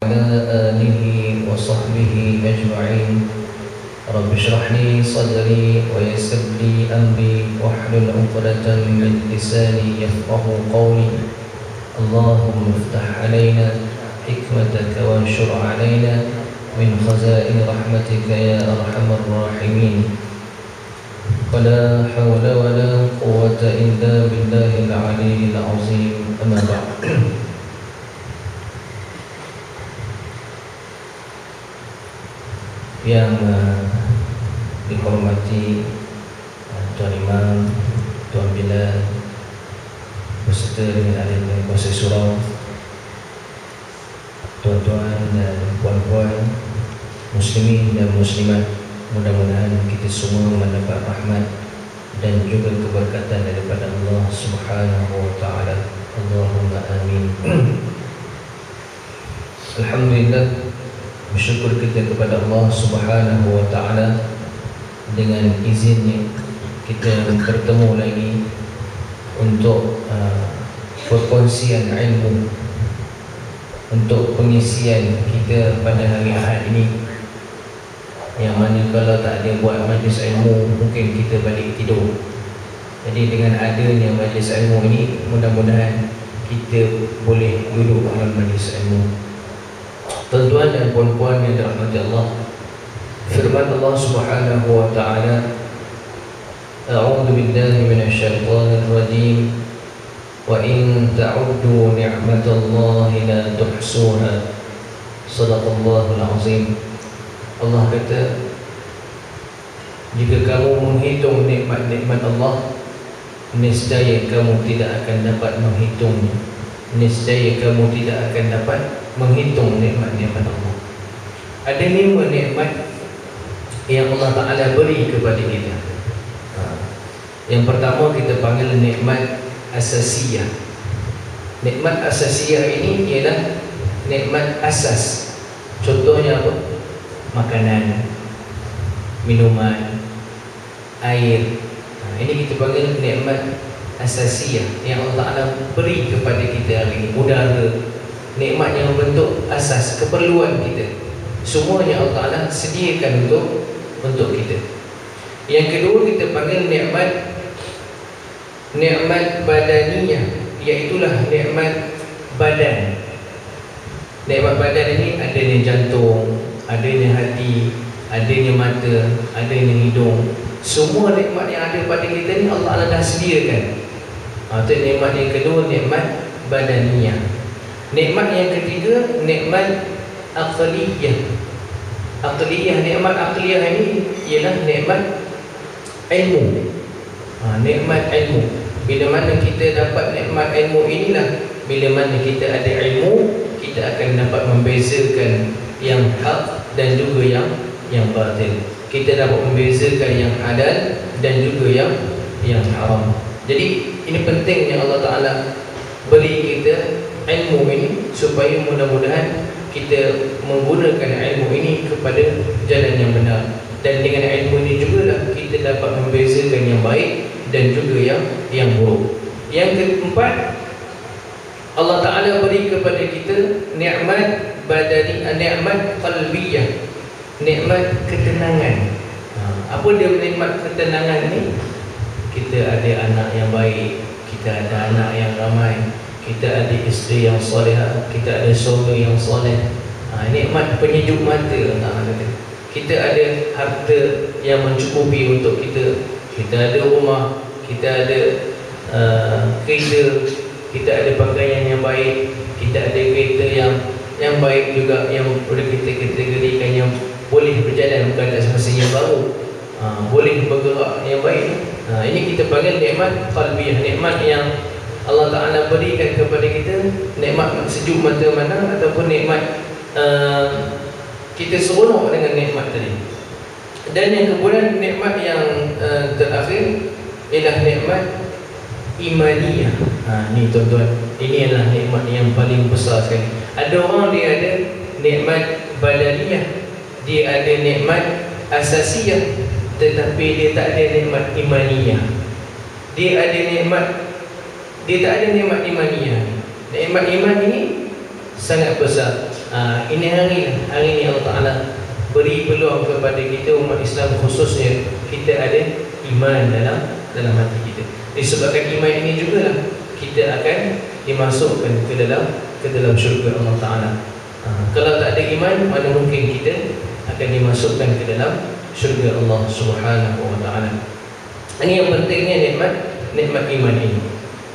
وعلى آله وصحبه أجمعين. رب اشرح لي صدري ويسر لي أمري واحلل عقدة من لساني يفقه قولي. اللهم افتح علينا حكمتك وانشر علينا من خزائن رحمتك يا أرحم الراحمين. ولا حول ولا قوة إلا بالله العلي العظيم. أما بعد. Yang dihormati Tuan Imam, Tuan Bilal beserta dengan ahli kuasa surau, tuan-tuan dan puan-puan, muslimin dan muslimat, mudah-mudahan kita semua mendapat rahmat dan juga keberkatan daripada Allah Subhanahu wa taala. Allahumma amin. Alhamdulillah, bersyukur kita kepada Allah Subhanahu wa taala, dengan izinnya kita bertemu lagi untuk perkongsian ilmu, untuk pengisian kita pada hari Ahad ini, yang mana kalau tak ada buat majlis ilmu mungkin kita balik tidur. Jadi dengan adanya majlis ilmu ini, mudah-mudahan kita boleh duduk dalam majlis ilmu. Tuan-tuan dan puan-puan yang dirahmati Allah, firman Allah Subhanahu wa taala, A'udzu billahi minasyaitonir rajim, wa in ta'uddu ni'matallahi la tuhsuha. Shadaqallahul azim. Allah kata, jika kamu menghitung nikmat-nikmat Allah, niscaya kamu tidak akan dapat menghitungnya. Niscaya kamu tidak akan dapat menghitung nikmat-nikmat Allah. Ada 5 nikmat yang Allah Ta'ala beri kepada kita. Yang pertama kita panggil nikmat asasiyah. Nikmat asasiyah ini ialah nikmat asas. Contohnya apa? Makanan, minuman, air. Ini kita panggil nikmat asasiyah yang Allah Ta'ala beri kepada kita hari ini. Udara, nikmat yang bentuk asas, keperluan kita, semuanya Allah Ta'ala sediakan untuk kita. Yang kedua kita panggil nikmat badaniyah, iaitulah nikmat badan. Nikmat badan ini adanya jantung, adanya hati, adanya mata, adanya hidung. Semua nikmat yang ada pada kita ni Allah Ta'ala dah sediakan. Itu nikmat yang kedua, nikmat badaniyah. Nikmat yang ketiga, nikmat aqliyah. Nikmat aqliyah ini ialah nikmat ilmu. Nikmat ilmu. Bila mana kita dapat nikmat ilmu inilah, bila mana kita ada ilmu, kita akan dapat membezakan yang hak dan juga yang batil. Kita dapat membezakan yang halal dan juga yang haram. Jadi ini pentingnya Allah Ta'ala beri kita ilmu ini, supaya mudah-mudahan kita menggunakan ilmu ini kepada jalan yang benar. Dan dengan ilmu ini jugalah kita dapat membezakan yang baik dan juga yang buruk. Yang keempat, Allah Ta'ala beri kepada kita nikmat badani, nikmat qalbiyah, nikmat ketenangan. Apa dia nikmat ketenangan ni? Kita ada anak yang baik, kita ada anak yang ramai, kita ada isteri yang solehah, kita ada suami yang soleh. Nikmat penyejuk mata Allah kata. Kita ada harta yang mencukupi untuk kita. Kita ada rumah, kita ada kereta, kita ada pakaian yang baik, kita ada kereta yang baik juga, yang boleh kita kategorikan yang boleh berjalan, bukan tak semestinya baru, boleh bergerak yang baik. Ini kita panggil nikmat qalbiyah, nikmat yang Allah Ta'ala berikan kepada kita. Nikmat sejuk mata mana, ataupun nikmat kita seronok dengan nikmat tadi. Dan yang kemudian nikmat yang terakhir ialah nikmat imaniyah. Ni tuan-tuan, ini adalah nikmat yang paling besar sekali. Ada orang dia ada nikmat badaniyah, dia ada nikmat asasiyah, tetapi dia tak ada nikmat imaniyah. Dia tak ada nikmat imaniyah. Nikmat iman ini sangat besar. Ini hari ini Allah Ta'ala beri peluang kepada kita umat Islam, khususnya kita ada iman dalam hati kita. Disebabkan iman ini jugalah kita akan dimasukkan ke dalam syurga Allah Ta'ala. Kalau tak ada iman, mana mungkin kita akan dimasukkan ke dalam syurga Allah Subhanahu Wa Ta'ala. Ini yang pentingnya nikmat iman ini.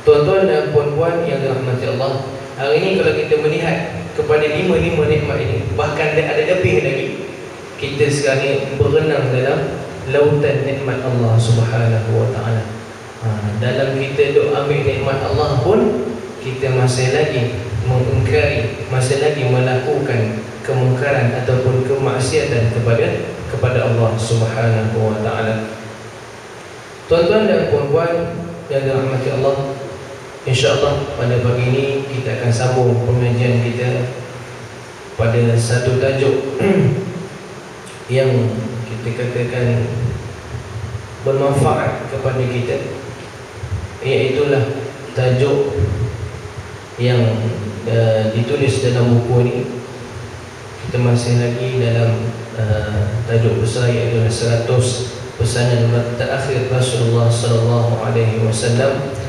Tuan-tuan dan puan-puan yang dirahmati Allah, hari ini kalau kita melihat kepada lima nikmat ini, bahkan ada lebih lagi, kita sekarang ni berenang dalam lautan nikmat Allah Subhanahu Wa Ta'ala. Dalam kita duk ambil nikmat Allah pun, kita masih lagi mengingkari, masih lagi melakukan kemungkaran ataupun kemaksiatan kepada Allah Subhanahu Wa Ta'ala. Tuan-tuan dan puan-puan yang dirahmati Allah, InsyaAllah pada pagi ini kita akan sambung pengajian kita pada satu tajuk yang kita katakan bermanfaat kepada kita, iaitulah tajuk yang ditulis dalam buku ini. Kita masih lagi dalam tajuk besar, iaitu 100 pesanan terakhir Rasulullah sallallahu alaihi wasallam.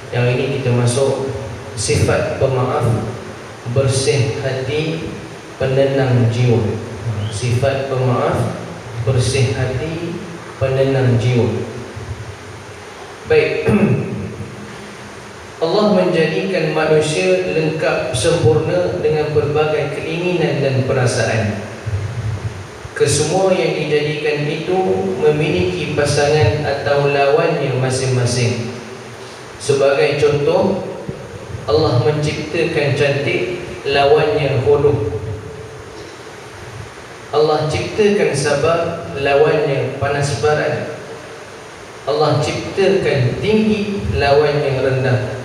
Yang ini kita masuk sifat pemaaf, bersih hati, penenang jiwa. Sifat pemaaf, bersih hati, penenang jiwa. Baik. Allah menjadikan manusia lengkap sempurna dengan berbagai keinginan dan perasaan. Kesemua yang dijadikan itu memiliki pasangan atau lawannya masing-masing. Sebagai contoh, Allah menciptakan cantik, lawannya bodoh. Allah ciptakan sabar, lawannya panas barat. Allah ciptakan tinggi, lawannya rendah.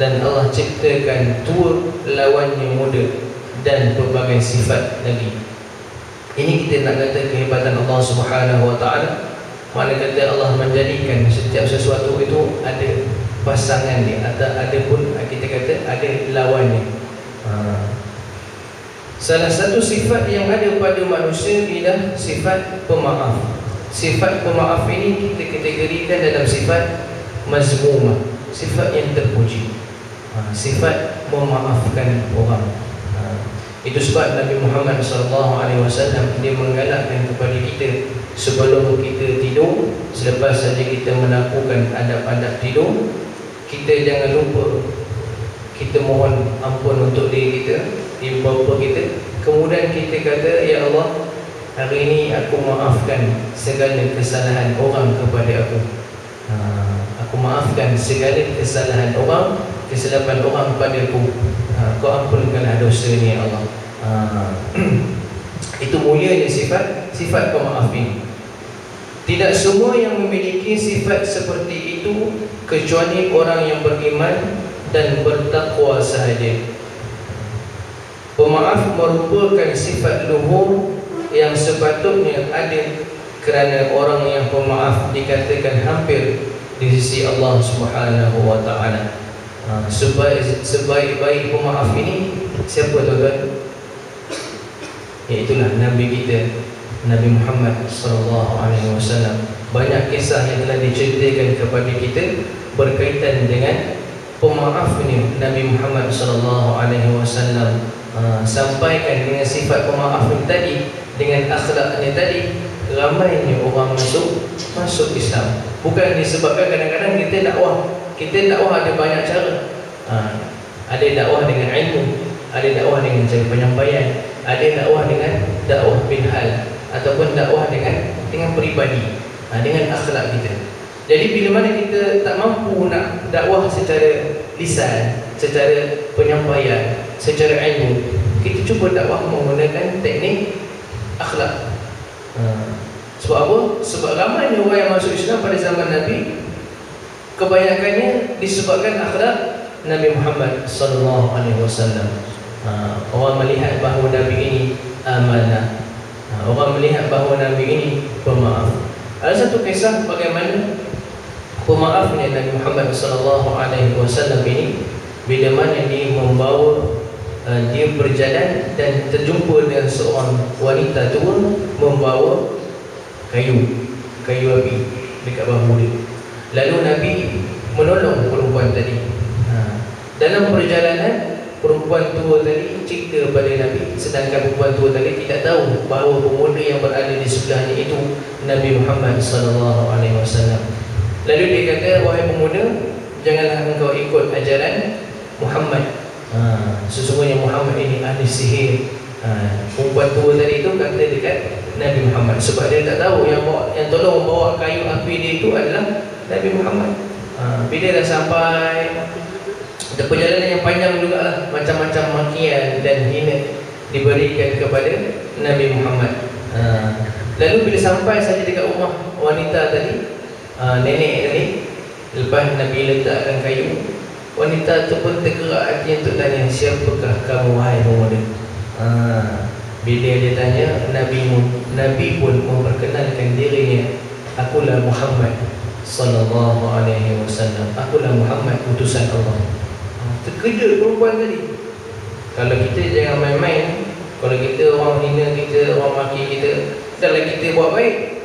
Dan Allah ciptakan tua, lawannya muda, dan pelbagai sifat lagi. Ini kita nak kata kehebatan Allah Subhanahu Wa Ta'ala. Mana kata Allah menjadikan setiap sesuatu itu ada pasangan dia, ada pun kita kata ada lawannya. Salah satu sifat yang ada pada manusia ialah sifat pemaaf. Sifat pemaaf ini kita kategorikan dalam sifat mazmumah, sifat yang terpuji. Sifat memaafkan orang. Itu sebab Nabi Muhammad SAW dia menggalakkan kepada kita sebelum kita tidur, selepas saja kita melakukan adab-adab tidur, kita jangan lupa kita mohon ampun untuk diri kita, diri bapa kita. Kemudian kita kata, ya Allah, hari ini aku maafkan segala kesalahan orang kepada aku. Aku maafkan segala kesalahan orang, kesilapan orang padaku. Kau ampunkanlah dosa ni, ya Allah. Itu mulianya sifat pemaaf ini. Tidak semua yang memiliki sifat seperti itu kecuali orang yang beriman dan bertakwa sahaja. Pemaaf merupakan sifat luhur yang sepatutnya ada, kerana orang yang pemaaf dikatakan hampir di sisi Allah Subhanahu Wa Ta'ala. Sebaik-baik pemaaf ini siapa, tuan-tuan? Iaitulah Nabi kita, Nabi Muhammad SAW. Banyak kisah yang telah diceritakan kepada kita berkaitan dengan pemaafnya Nabi Muhammad SAW. Sampaikan dengan sifat pemaaf tadi, dengan akhlaknya tadi, ramainya orang masuk Islam. Bukan disebabkan kadang-kadang kita dakwah ada banyak cara. Ada dakwah dengan ilmu, ada dakwah dengan cara penyampaian, ada dakwah dengan dakwah bil hal, ataupun dakwah dengan peribadi, dengan akhlak kita. Jadi bila mana kita tak mampu nak dakwah secara lisan, secara penyampaian, secara ilmu, kita cuba dakwah menggunakan teknik akhlak. Sebab apa? Sebab ramainya orang yang masuk Islam pada zaman Nabi, kebanyakannya disebabkan akhlak Nabi Muhammad SAW. Orang melihat bahawa Nabi ini amanah, orang melihat bahawa Nabi ini pemaaf. Ada satu kisah bagaimana pemaafnya Nabi Muhammad SAW ini, bila mana dia membawa dia berjalan dan terjumpa dengan seorang wanita tua membawa kayu api dekat bahu dia. Lalu Nabi menolong perempuan tadi. Dalam perjalanan, perempuan tua tadi cerita kepada Nabi, sedangkan perempuan tua tadi tidak tahu bahawa pemuda yang berada di sebelahnya itu Nabi Muhammad SAW. Lalu dia kata, wahai pemuda, janganlah engkau ikut ajaran Muhammad. Sesungguhnya Muhammad ini ahli sihir. Perempuan tua tadi itu kata dekat Nabi Muhammad, sebab dia tak tahu yang tolong membawa kayu api dia itu adalah Nabi Muhammad. Bila dah sampai, ada perjalanan yang panjang jugalah, macam-macam makian dan hina diberikan kepada Nabi Muhammad. Lalu bila sampai saja dekat rumah wanita tadi, nenek tadi, lepas Nabi letakkan kayu, wanita tu pun tergerak hati untuk tanya, siapakah kamu wahai pemuda? Bila dia tanya, Nabi pun memperkenalkan dirinya, akulah Muhammad sallallahu alaihi wasallam, akulah Muhammad utusan Allah. Terkejut perempuan tadi. Kalau kita jangan main-main, kalau kita orang hina kita, orang maki kita, dalam kita buat baik,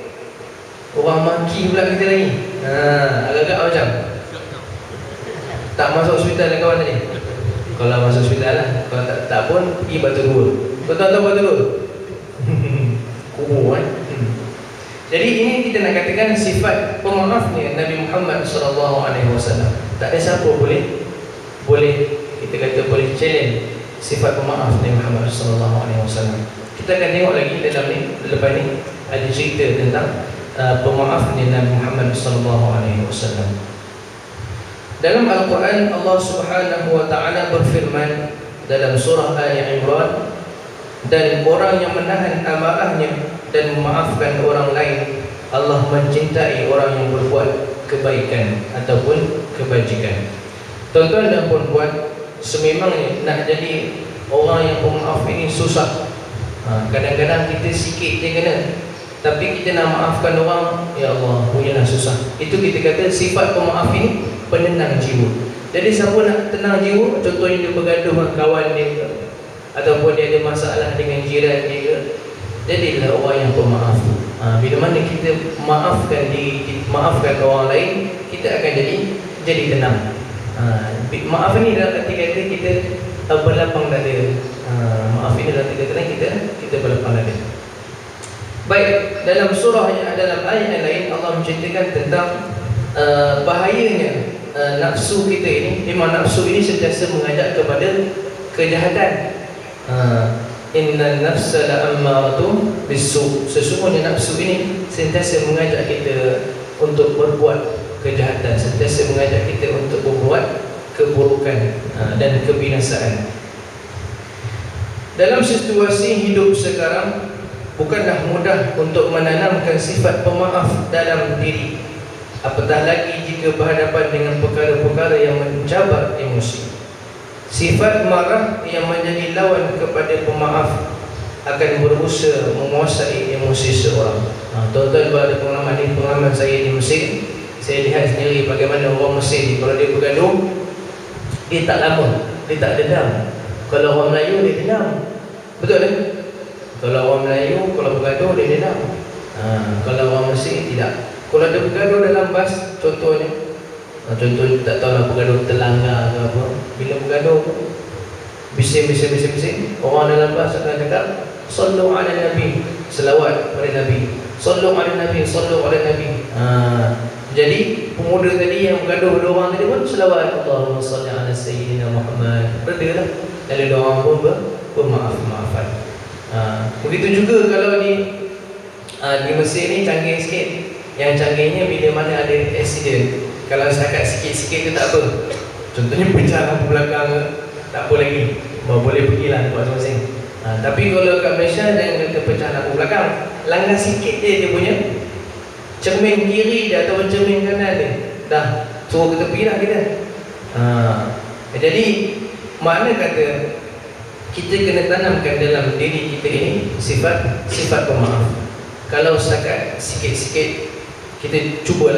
orang maki pula kita lagi. Agak-agak macam tak masuk hospital dengan kawan tadi. Kalau masuk hospital lah, kalau tak pun pergi Batu Dua. Kau tahu Batu Dua? Kubur kan. Jadi ini kita nak katakan sifat pemaafnya Nabi Muhammad SAW. Tak ada siapa boleh kita kata boleh challenge sifat pemaaf Nabi Muhammad SAW. Kita akan tengok lagi dalam ni, lepas ni ada cerita tentang pemaafnya Nabi Muhammad SAW. Dalam Al-Quran, Allah Subhanahu wa Ta'ala berfirman dalam surah Ali Imran, dan orang yang menahan amarahnya dan memaafkan orang lain, Allah mencintai orang yang berbuat kebaikan ataupun kebajikan. Tuan-tuan dan puan-puan, sememangnya nak jadi orang yang pemaaf ini susah. Kadang-kadang kita sikit je kena, tapi kita nak maafkan orang, ya Allah, punyalah susah. Itu kita kata sifat pemaaf ini penenang jiwa. Jadi siapa nak tenang jiwa, contohnya dia bergaduh dengan kawan dia ke, ataupun dia ada masalah dengan jiran dia ke, jadilah orang yang pemaaf. Bila mana kita maafkan diri, maafkan orang lain, kita akan jadi tenang. Maaf ini dalam arti kata kita berlapang dada. Maaf ini dalam arti kata kita berlapang dada. Baik, dalam surah yang dalam ayat yang lain, Allah menceritakan tentang bahayanya nafsu kita ini. Memang nafsu ini sentiasa mengajak kepada kejahatan. Inna nafsa la'ammaratun bisu. Sesungguhnya nafsu ini sentiasa mengajak kita untuk berbuat kejahatan, sentiasa mengajak kita untuk berbuat keburukan dan kebinasaan. Dalam situasi hidup sekarang, bukanlah mudah untuk menanamkan sifat pemaaf dalam diri, apatah lagi jika berhadapan dengan perkara-perkara yang mencabar emosi. Sifat marah yang menjadi lawan kepada pemaaf akan berusaha menguasai emosi seorang. Tuan-tuan, kalau ada pengalaman saya di Mesir, saya lihat sendiri bagaimana orang Mesir ni, kalau dia bergaduh, dia tak lama, dia tak dendam. Kalau orang Melayu, dia dendam. Betul kan? Kalau orang Melayu, kalau bergaduh, dia dendam. Kalau orang Mesir, tidak. Kalau dia bergaduh dalam bas, contohnya tak tahulah bergaduh terlanggar ke apa, bila bergaduh bising, orang dalam bas akan cakap sallu ala Nabi, selawat pada Nabi, sallu ala Nabi, sallu ala Nabi. Jadi pemuda tadi yang bergaduh dua orang tadi pun selawat, Allahumma salli ala Sayyidina Muhammad, berdelah. Lalu dua orang pun bermaaf-maafan. Begitu juga kalau di Mesir ni canggih sikit. Yang canggihnya bila mana ada accident, kalau setakat sikit-sikit tu tak apa. Contohnya pecah lampu belakang, tak apa lagi, boleh pergilah tempat masing-masing. Tapi kalau kat Malaysia, jangan kata pecah lampu belakang, langgar sikit dia punya cermin kiri dia atau cermin kanan dia, dah suruh kita pergi lah kita. Jadi makna kata kita kena tanamkan dalam diri kita ini sifat pemaaf. Kalau setakat sikit-sikit, kita cuba.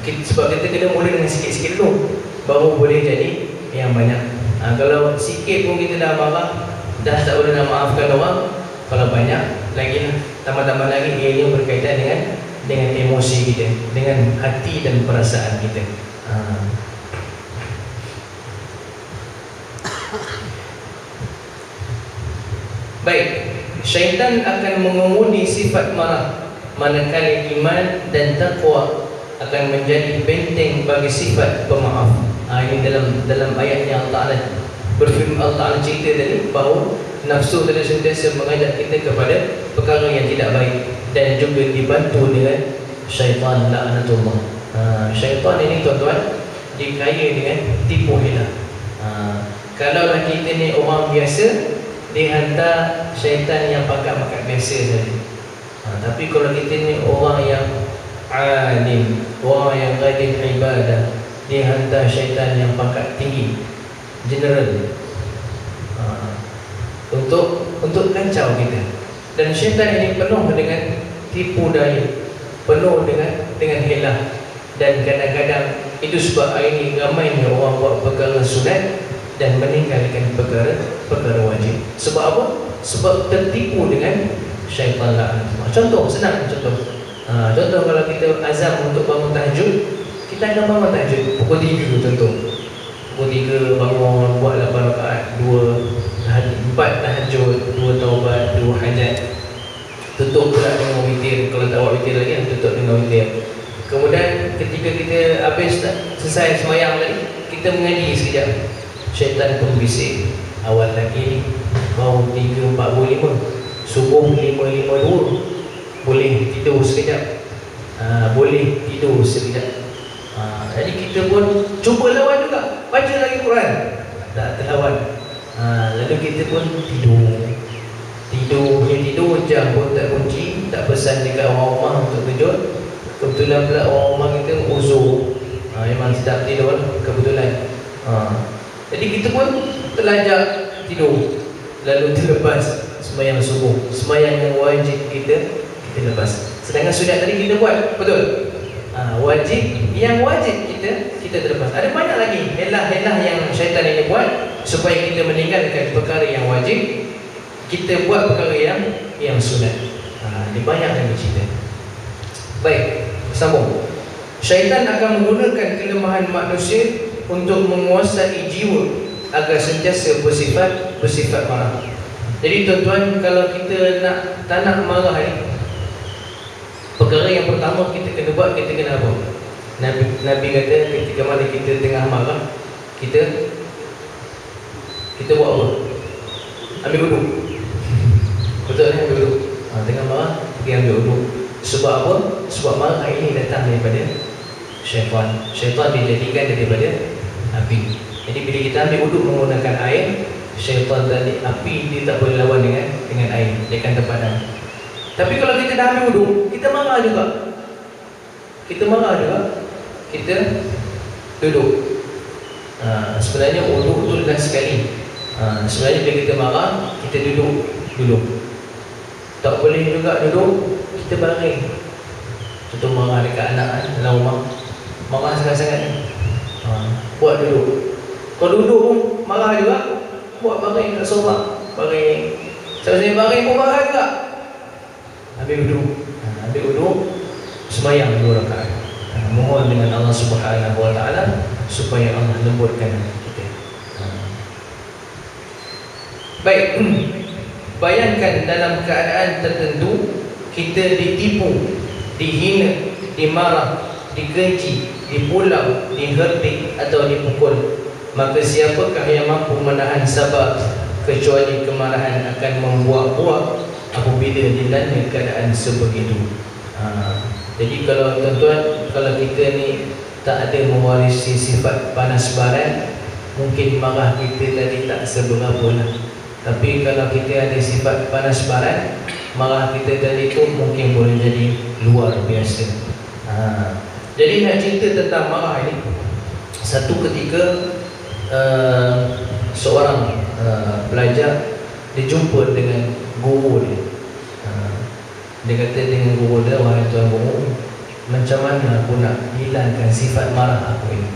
Sebab kita kena mula dengan sikit-sikit dulu, baru boleh jadi yang banyak. Kalau sikit pun kita dah marah, dah tak boleh nak maafkan orang. Kalau banyak lagi lah, tambah-tambah lagi, ianya berkaitan dengan emosi kita, dengan hati dan perasaan kita. Baik, syaitan akan mengemudi sifat marah, manakala iman dan taqwa akan menjadi benteng bagi sifat pemaaf. Ini dalam ayat yang Allah Ta'ala berfirman, Allah Ta'ala cerita tadi bahawa nafsu tadi sentiasa mengajak kita kepada perkara yang tidak baik, dan juga dibantu dengan syaitan la'natullah. Syaitan ini tuan-tuan, dia kaya dengan tipu hila. Kalaulah kita ni orang biasa, dia hantar syaitan yang pakat-pakat biasa saja. Tapi kalau kita ni orang yang alim, orang yang rajin ibadah, dia hantar syaitan yang pakat tinggi, general, untuk kacau kita. Dan syaitan ini penuh dengan tipu daya, penuh dengan helah. Dan kadang-kadang itu sebab hari ini ramainya orang buat perkara sunat dan meninggalkan perkara wajib. Sebab apa? Sebab tertipu dengan syaitan la'natullah. Contoh, senang contoh. Contoh kalau kita azam untuk bangun tahajud, kita akan bangun tahajud pukul 3 contoh. Pukul 3 bangun, buatlah 8 rakaat, 4 tahajud, 2 taubat, 2 hajat. Tutup pula dengan witir. Kalau tak buat witir lagi, tutup dengan witir. Kemudian ketika kita habis selesai semayang tadi, kita mengaji sekejap. Syaitan pun bisik, awal lagi ni baru 3.45, subuh 5.52, boleh tidur sekejap, boleh tidur sekejap. Jadi kita pun cuba lawan juga, baca lagi Quran, tak terlawan. Lalu kita pun tidur jam pun tak kunci, tak pesan dekat orang rumah untuk kejut. Kebetulan pula orang rumah kita uzur, memang sedap tidur kebetulan. Jadi kita pun terlajak tidur, lalu terlepas sembahyang subuh, sembahyang yang wajib kita lepas. Sedangkan sunat tadi kita buat, betul? Yang wajib kita terlepas. Ada banyak lagi helah-helah yang syaitan ini buat supaya kita meninggalkan perkara yang wajib, kita buat perkara yang sunat. Dia banyak lagi cerita. Baik, sambung. Syaitan akan menggunakan kelemahan manusia untuk menguasai jiwa agar sentiasa bersifat marah. Jadi tuan-tuan, kalau kita tak nak marah ni, perkara yang pertama kita kena buat, kita kena apa? Nabi kata ketika mana kita tengah marah, kita buat apa? Ambil wuduk. Betul kan? Ambil wuduk. Tengah marah, pergi ambil wuduk. Sebab apa? Sebab marah ini datang daripada syaitan. Syaitan dijadikan daripada api. Jadi bila kita ambil wuduk menggunakan air, syaitan tadi, api dia tak boleh lawan dengan air, dia akan terpadam. Tapi kalau kita dah ambil wuduk, kita marah juga. Kita duduk. Sebenarnya wuduk tu last sekali. Sebenarnya bila kita marah, kita duduk. Tak boleh juga duduk, kita baring. Contoh marah dekat anak dalam rumah, marah sangat-sangat ni, buat duduk. Kalau duduk pun marah juga, buat baring kat sofa, baring. Saya baring pun marah juga. Ambil wuduk, sembahyang 2 rakaat. Mohon dengan Allah Subhanahu Wa Taala supaya Allah lembutkan kita. Baik, bayangkan dalam keadaan tertentu kita ditipu, dihina, dimarah, digenci, dipulau, diherdik atau dipukul. Maka siapakah yang mampu menahan sabar, kecuali kemarahan akan membuak-buak apabila dilanda keadaan sebegitu. Jadi kalau tuan-tuan, kalau kita ni tak ada mewarisi sifat panas baran, mungkin marah kita tadi tak seberapa lah. Tapi kalau kita ada sifat panas baran, marah kita tadi tu mungkin boleh jadi luar biasa. Jadi nak cerita tentang marah ini. Satu ketika seorang pelajar dia jumpa dengan guru dia. Dia kata dengan guru dia, wahai tuan guru, macam mana aku nak hilangkan sifat marah aku ini?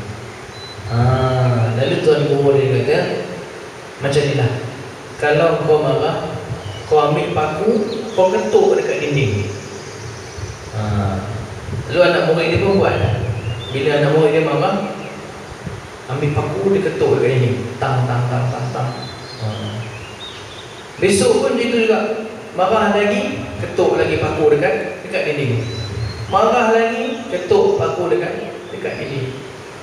Lalu tuan guru dia kata, Macam ni lah. Kalau kau marah, kau ambil paku, kau ketuk dekat dinding. Lalu anak murid dia pun buat. Bila anak murid dia marah, ambil paku, dia ketuk dekat dinding. Tang. Besok pun dia tu juga. Marah lagi, ketuk lagi paku dekat dinding. Marah lagi, ketuk paku dekat dinding.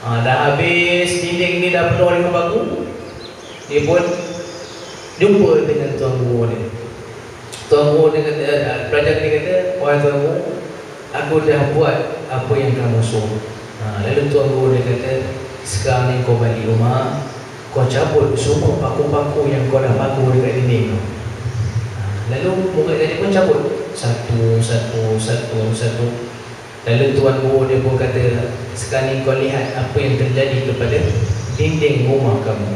Dah habis dinding ni dah penuh dengan paku, dia pun jumpa dengan tuan guru dia. Tuan guru dia kata, pelajar dia kata, wahai tuan guru, aku dah buat apa yang kamu suruh. Lalu tuan guru dia kata, sekarang ni kau balik rumah, kau cabut semua paku-paku yang kau dah paku dekat dinding tu. Lalu murid tadi pun cabut satu. Lalu tuan guru dia pun kata, sekarang ni kau lihat apa yang terjadi kepada dinding rumah kamu.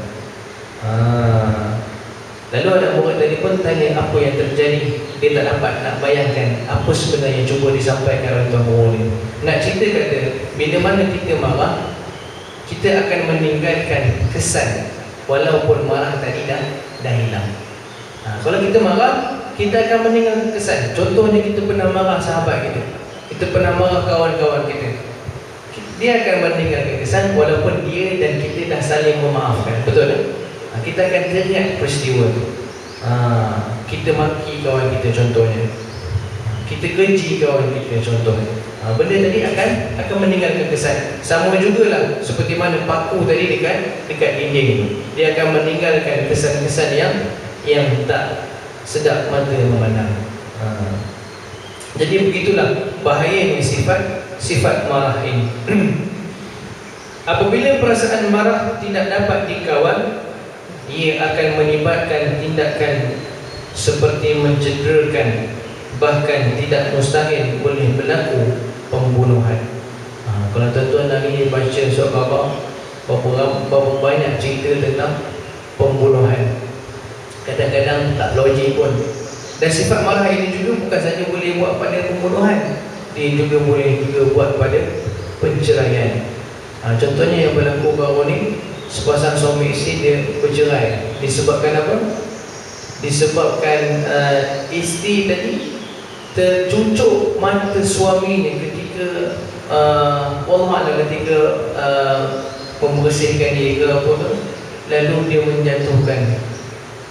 Lalu anak murid tadi pun tanya apa yang terjadi. Dia tak dapat nak bayangkan apa sebenarnya yang cuba disampaikan oleh tuan guru dia. Nak cerita kata, bila mana kita marah, kita akan meninggalkan kesan walaupun marah tadi dah hilang. Kalau kita marah, kita akan meninggalkan kesan. Contohnya kita pernah marah sahabat kita pernah marah kawan-kawan kita, dia akan meninggalkan kesan walaupun dia dan kita dah saling memaafkan. Betul tak? Kita akan teringat peristiwa tu. Kita maki kawan kita contohnya, kita keji kawan kita contohnya. Benda tadi akan meninggalkan kesan. Sama jugalah seperti mana paku tadi dekat dinding itu, dia akan meninggalkan kesan-kesan yang tak sedap mata memandang. Jadi begitulah bahayanya sifat marah ini. Apabila perasaan marah tidak dapat dikawal, ia akan menyebabkan tindakan seperti mencederakan, bahkan tidak mustahil boleh berlaku pembunuhan. Kalau tuan-tuan hari ini baca surat khabar, berapa banyak cerita tentang pembunuhan. Kadang-kadang tak logik pun. Dan sifat marah ini juga bukan saja boleh buat pada pembunuhan, dia juga boleh buat pada penceraian. Contohnya yang berlaku baru ni, sepasang suami isteri dia bercerai. Disebabkan apa? Disebabkan isteri tadi tercucuk mata suaminya ketika ketika membersihkan dia ke apa tu, lalu dia menjatuhkan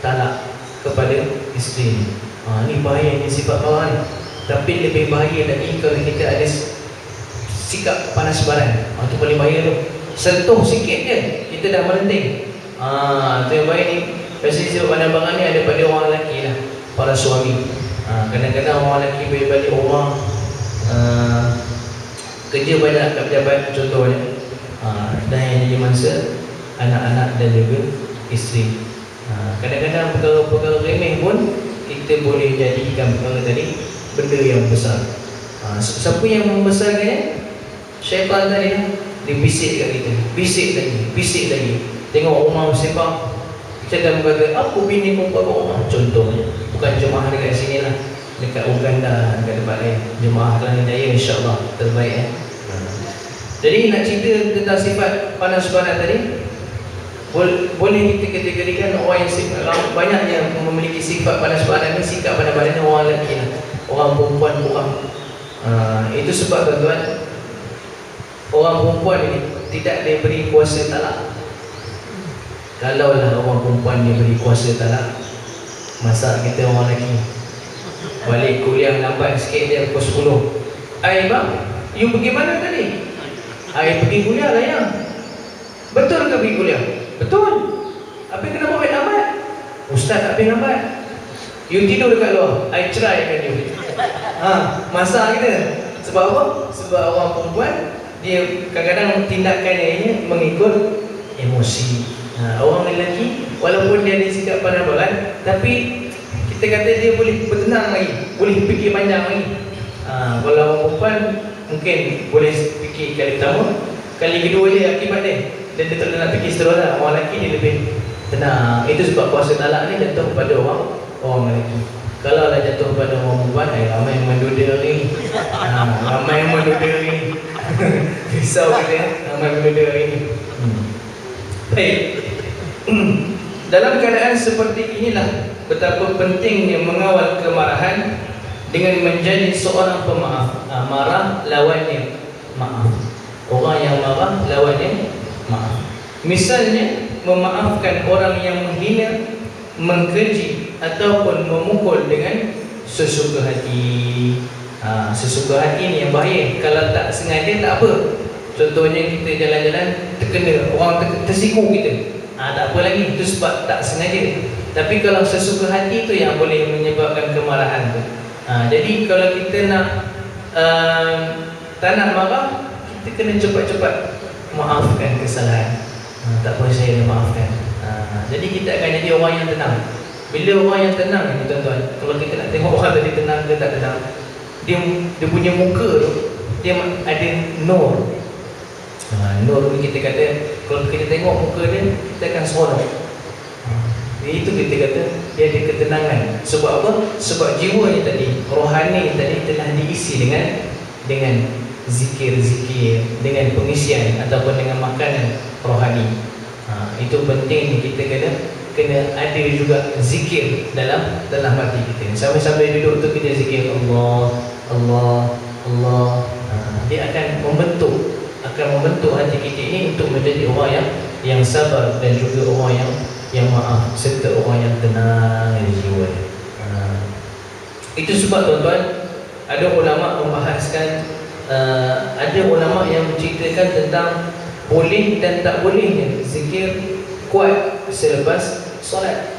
talak kepada isteri. Ni bahaya, ni sifat marah ni. Tapi lebih bahaya lagi kalau kita ada sikap panas baran. Itu paling bahaya tu. Sentuh sikit je kita dah melenting. Itu yang bahaya ni. Biasanya sifat panas baran ni ada pada orang lelaki lah, para suami. Kadang-kadang orang lelaki balik rumah, kerja banyak kat pejabat contohnya, dan yang jadi mangsa anak-anak dan juga isteri. Kadang-kadang perkara-perkara remeh pun kita boleh jadikan perkara tadi benda yang besar. Siapa yang membesarkannya? Syaitan tadi lah. Dia bisik kat kita, bisik lagi. Tengok rumah sembang, syaitan berkata, apa bini perempuan rumah? Contohnya, bukan jemaah dekat sini lah, dekat Uganda, dekat tempat lain. Jemaah Kelana Jaya insyaAllah terbaik. Jadi nak cerita tentang sifat panas baran tadi, boleh kita kategorikan orang yang banyak yang memiliki sifat panas baran ni, sikap panas baran ni orang lelaki lah. Orang perempuan kurang. Itu sebab tuan-tuan, orang perempuan ini tidak diberi kuasa talak. Kalaulah orang perempuan diberi kuasa talak, masa kita orang lelaki balik kuliah lambat sikit, dia pukul 10. Bang, you pergi mana tadi? Pergi kuliah lah yang. Betul ke pergi kuliah? Betul. Apa kenapa balik lambat? Ustaz tak pergi lambat. You tidur dekat luar, cerai kan you. Masa kita. Sebab apa? Sebab orang perempuan, dia kadang-kadang tindakannya ini mengikut emosi. Orang lelaki, walaupun dia ada sikap panas baran, tapi kita kata dia boleh bertenang lagi, boleh fikir panjang lagi. Kalau orang perempuan mungkin boleh fikir kali pertama, kali kedua je akibat dia, dan dia tak nak fikir seterusnya. Orang lelaki dia lebih tenang. Itu sebab kuasa talak ni jatuh pada orang lelaki. Kalau dah jatuh pada orang perempuan, ramai yang menduda ni. Ramai yang menduda ni. Risau kita, ramai menduda ni. Baik. Dalam keadaan keadaan seperti inilah betapa pentingnya mengawal kemarahan dengan menjadi seorang pemaaf. Marah lawannya maaf. Orang yang marah lawannya maaf. Misalnya memaafkan orang yang menghina, mengkeji ataupun memukul dengan sesuka hati. Sesuka hati ni yang bahaya. Kalau tak sengaja tak apa. Contohnya kita jalan-jalan terkena orang tersiku kita, tak apa lagi, itu sebab tak sengaja. Tapi kalau sesuka hati tu yang boleh menyebabkan kemarahan tu. Jadi kalau kita nak tak nak marah, kita kena cepat-cepat maafkan kesalahan. Tak apa, saya nak maafkan. Jadi kita akan jadi orang yang tenang. Bila orang yang tenang ni tuan-tuan, kalau kita nak tengok orang tadi tenang ke tak tenang, dia punya muka tu, dia ada nur. Nur ni kita kata, kalau kita tengok muka dia, kita akan seronok. Itu kita kata dia ada ketenangan. Sebab apa? Sebab jiwanya tadi, rohani tadi telah diisi dengan zikir-zikir, dengan pengisian ataupun dengan makanan rohani. Itu penting kita kena ada juga zikir dalam hati kita. Sampai-sampai duduk tu kita zikir Allah, Allah, Allah. Dia akan membentuk hati kita ini untuk menjadi orang yang sabar dan juga orang yang maaf serta orang yang tenang di jiwa. Itu sebab tuan-tuan, ada ulama membahaskan, ada ulama yang menceritakan tentang boleh dan tak bolehnya zikir kuat selepas solat.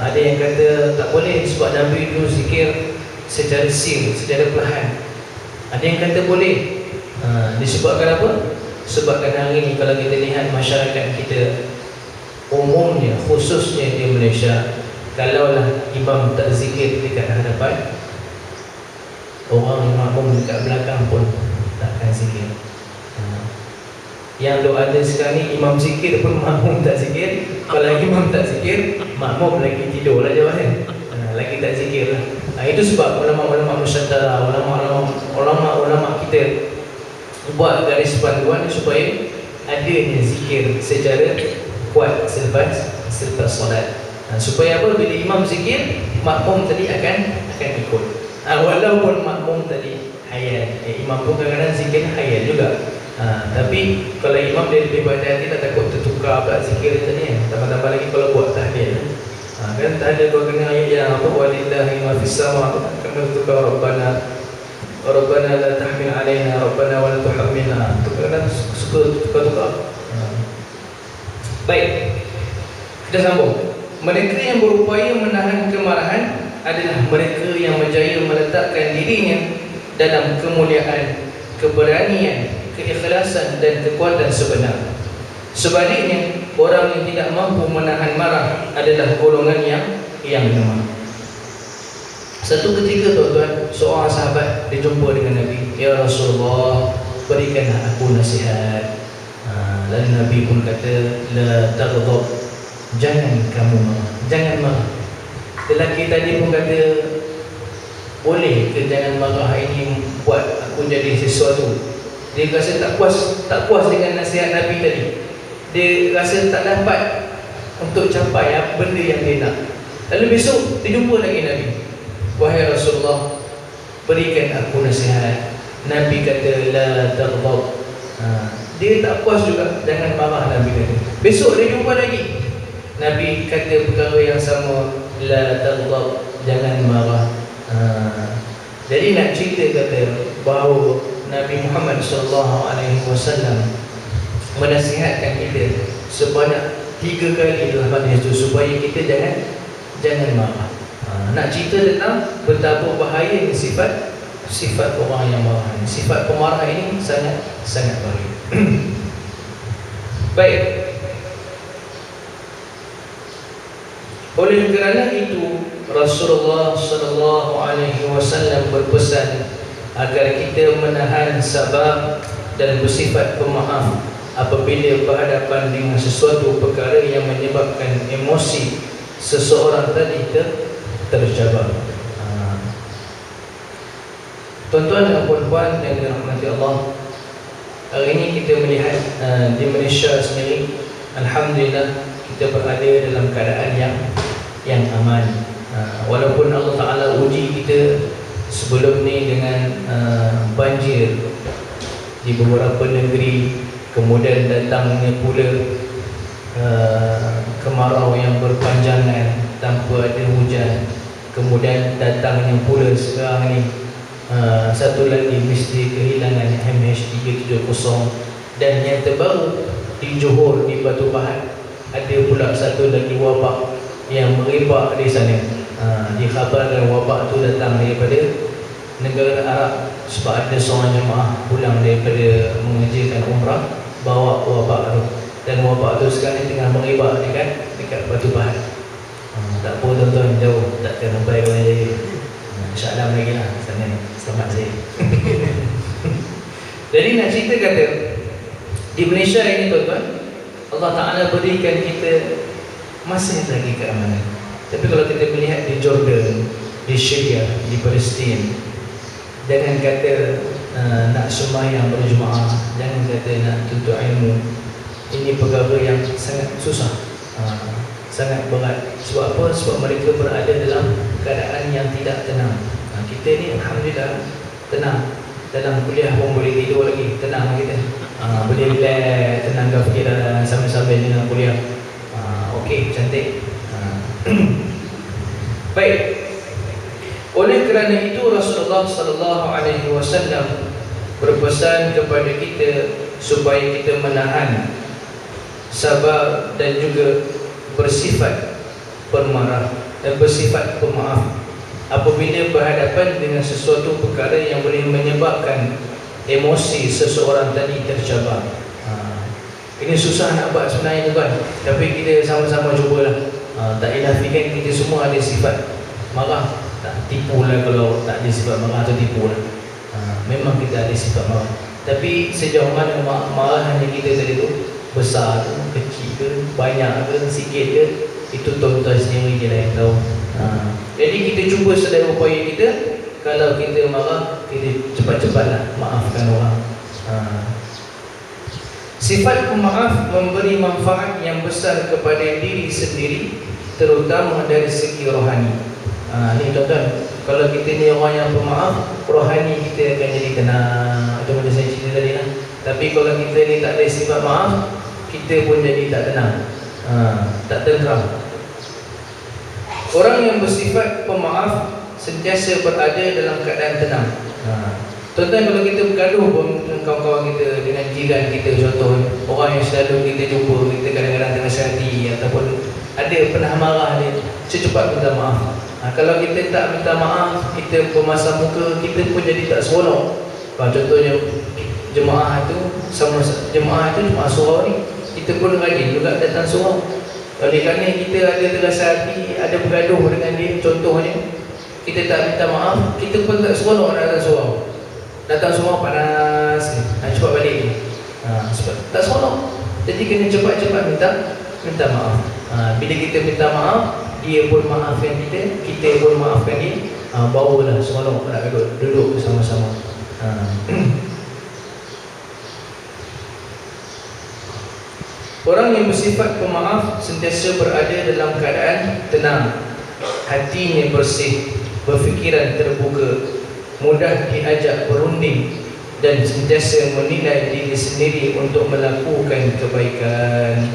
Ada yang kata tak boleh sebab Nabi itu zikir secara sir, secara perlahan. Ada yang kata boleh. Disebabkan apa? Sebabkan hari ini kalau kita lihat masyarakat kita umumnya, khususnya di Malaysia, kalaulah imam tak zikir dekat hadapan, orang yang makmum dekat belakang pun takkan zikir. Yang doa ada sekarang ni, imam zikir pun makmum tak zikir. Kalau imam tak zikir, makmum lagi tidur lah jawapan, lagi tak zikir lah. Itu sebab ulama-ulama Nusantara, ulama-ulama kita buat garis panduan supaya adanya zikir secara kuat selepas solat. Supaya apa? Bila imam zikir, makmum tadi akan ikut. Walaupun makmum tadi hayal, imam pun kadang-kadang zikir hayal juga. Tapi kalau imam dia lebih berhati-hati, tak takut tertukar pula zikir tadi kan. Tambah-tambah lagi kalau buat tahlil. Kan tahlil kau kena ayat yang apa? Walillahi ma fis sama, kena tukar Rabbana la tahmil alaina Rabbana wa la tuhammilna. Itu kadang suka tukar-tukar. Baik, kita sambung. Mereka yang berupaya menahan kemarahan adalah mereka yang berjaya meletakkan dirinya dalam kemuliaan, keberanian, keikhlasan dan kekuatan sebenar. Sebaliknya, orang yang tidak mampu menahan marah adalah golongan yang lemah. Satu ketika tuan-tuan, seorang sahabat dia jumpa dengan Nabi. Ya Rasulullah, berikanlah aku nasihat. Lalu Nabi pun kata, la taghdab, jangan kamu marah, jangan marah. Lelaki tadi pun kata, boleh ke jangan marah ini buat aku jadi sesuatu. Dia rasa tak puas dengan nasihat Nabi tadi. Dia rasa tak dapat untuk capai benda yang dia nak. Lalu besok dia jumpa lagi Nabi. Wahai Rasulullah, berikan aku nasihat. Nabi kata, la taghdab. Dia tak puas juga, jangan marah. Nabi kata. Besok dia jumpa lagi, Nabi kata perkara yang sama, la taghdab, jangan marah. Jadi nak cerita kata bahawa Nabi Muhammad SAW menasihatkan kita sebanyak 3 kali dalam hadis itu supaya kita jangan marah. Nak cerita tentang betapa bahayanya sifat orang yang marah. Sifat pemarah ini sangat bahaya. Baik. Oleh kerana itu Rasulullah SAW berpesan agar kita menahan sabar dan bersifat pemaaf apabila berhadapan dengan sesuatu perkara yang menyebabkan emosi seseorang tadi tercabar. Tuan-tuan dan puan-puan yang dirahmati Allah, hari ini kita melihat di Malaysia sendiri, alhamdulillah kita berada dalam keadaan yang aman. Walaupun Allah Ta'ala uji kita sebelum ni dengan banjir di beberapa negeri, kemudian datangnya pula kemarau yang berpanjangan tanpa ada hujan, kemudian datangnya pula sekarang ni satu lagi mesti kehilangan MH370, dan yang terbaru di Johor, di Batu Pahat ada pula satu lagi wabak yang merebak di sana. Dikhabarkan wabak tu datang daripada negara Arab sebab ada seorang jemaah pulang daripada mengerjakan umrah bawa wabak tu, dan wabak tu sekarang tengah merebak dekat Batu Pahat. Tak apa tuan-tuan, jauh takkan sampai ke mana jadi. InsyaAllah lagi lah sana. Selamat saya. Jadi nak cerita kata di Malaysia ini tuan-tuan, Allah Ta'ala berikan kita masih lagi keamanan. Tapi kalau kita melihat di Jordan, di Syria, di Palestin, jangan kata nak sembahyang berjemaah, jangan kata nak tuntut ilmu, ini perkara yang sangat susah, sangat berat. Sebab apa? Sebab mereka berada dalam keadaan yang tidak tenang. Kita ni Alhamdulillah tenang, dalam kuliah pun boleh tidur lagi, tenang kita, boleh relax, tenangkan fikiran sambil-sambil dengan kuliah. Okey, cantik. Baik. Oleh kerana itu Rasulullah sallallahu alaihi wasallam berpesan kepada kita supaya kita menahan, sabar dan juga bersifat pemarah dan bersifat pemaaf apabila berhadapan dengan sesuatu perkara yang boleh menyebabkan emosi seseorang tadi tercabar. Ini susah nak buat sebenarnya tuan, tapi kita sama-sama cubalah. Tak inafikan kita semua ada sifat marah. Tak tipulah kalau tak ada sifat marah atau tipulah. Memang kita ada sifat marah. Tapi sejauh mana marahan yang kita tadi tu, besar ke, kecil ke, banyak ke, sikit ke, itu tuan-tuan sendiri je lah yang tahu. Jadi kita cuba sedaya upaya kita, kalau kita marah, kita cepat-cepatlah maafkan orang. Sifat pemaaf memberi manfaat yang besar kepada diri sendiri, terutama dari segi rohani. Ni tuan-tuan, kalau kita ni orang yang pemaaf, rohani kita akan jadi tenang. Itu macam saya cerita tadi lah. Tapi kalau kita ni tak ada sifat maaf, kita pun jadi tak tenang, tak tenteram. Orang yang bersifat pemaaf sentiasa berada dalam keadaan tenang. Tuan-tuan, kalau kita bergaduh pun dengan kawan-kawan kita, dengan jiran kita, contoh orang yang selalu kita jumpa, kita kadang-kadang tengah sehati ataupun ada pernah marah dia, secepat minta maaf. Kalau kita tak minta maaf, kita pemasam muka, kita pun jadi tak seronok. Contohnya jemaah tu, sama jemaah tu, jemaah surau ni, kita pun rajin juga datang surau. Oleh kerana kita ada terasa hati, ada bergaduh dengan dia, contohnya kita tak minta maaf, kita pun tak seronok nak datang surau. Datang semua panas, nak cepat balik. Sebab tak seronok. Jadi kena cepat-cepat minta maaf. Bila kita minta maaf, dia pun maafkan kita pun maafkan dia. Barulah seronok nak duduk bersama-sama. Orang yang bersifat pemaaf sentiasa berada dalam keadaan tenang, hatinya bersih, berfikiran terbuka, mudah diajak berunding, dan sentiasa menilai diri sendiri untuk melakukan kebaikan.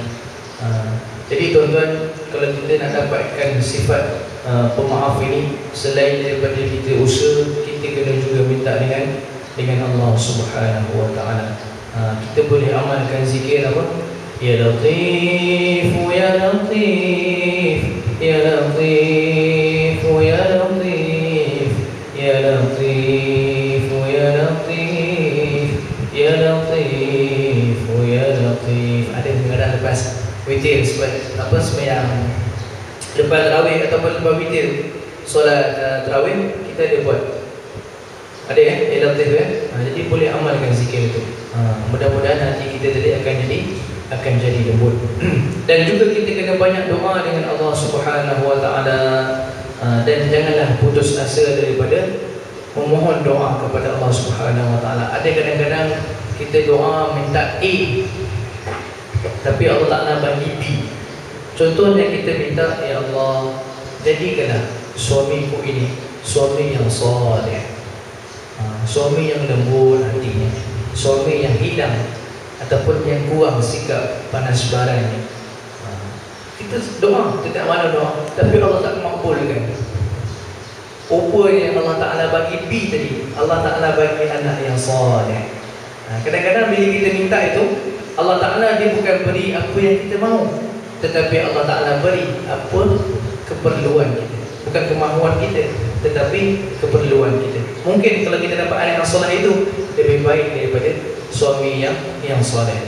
Jadi tuan-tuan, kalau kita nak dapatkan sifat pemaaf ini, selain daripada kita usaha, kita kena juga minta dengan Allah Subhanahu Wa Taala. Kita boleh amalkan zikir apa? Ya Latif, Ya Latif, Ya Latif, Ya Latif, Ya Latif, Ya Latif, Ya Latif, Ya Latif. Ada kadang lepas witir, sembahyang lepas tarawih ataupun lepas witir, solat tarawih, kita ada buat. Ada Ya Latif jadi boleh amalkan zikir itu. Mudah-mudahan hati kita tadi akan jadi lembut. Dan juga kita kena banyak doa dengan Allah Subhanahu Wa Taala. Dan janganlah putus asa daripada memohon doa kepada Allah Subhanahu Wa Taala. Ada kadang-kadang kita doa minta A, tapi Allah Ta'ala bagi B. Contohnya kita minta, ya Allah, jadikanlah suamiku ini suami yang soleh, suami yang lembut hatinya, suami yang hilang ataupun yang kurang sikap panas barangnya. Kita doa, kita tak mana doa, tapi Allah tak makbulkan. Rupanya Allah Ta'ala bagi B tadi, Allah Ta'ala bagi anak yang soleh. Kadang-kadang bila kita minta itu, Allah Ta'ala dia bukan beri apa yang kita mahu, tetapi Allah Ta'ala beri apa keperluan kita. Bukan kemahuan kita, tetapi keperluan kita. Mungkin kalau kita dapat anak yang soleh itu lebih baik daripada suami yang soleh.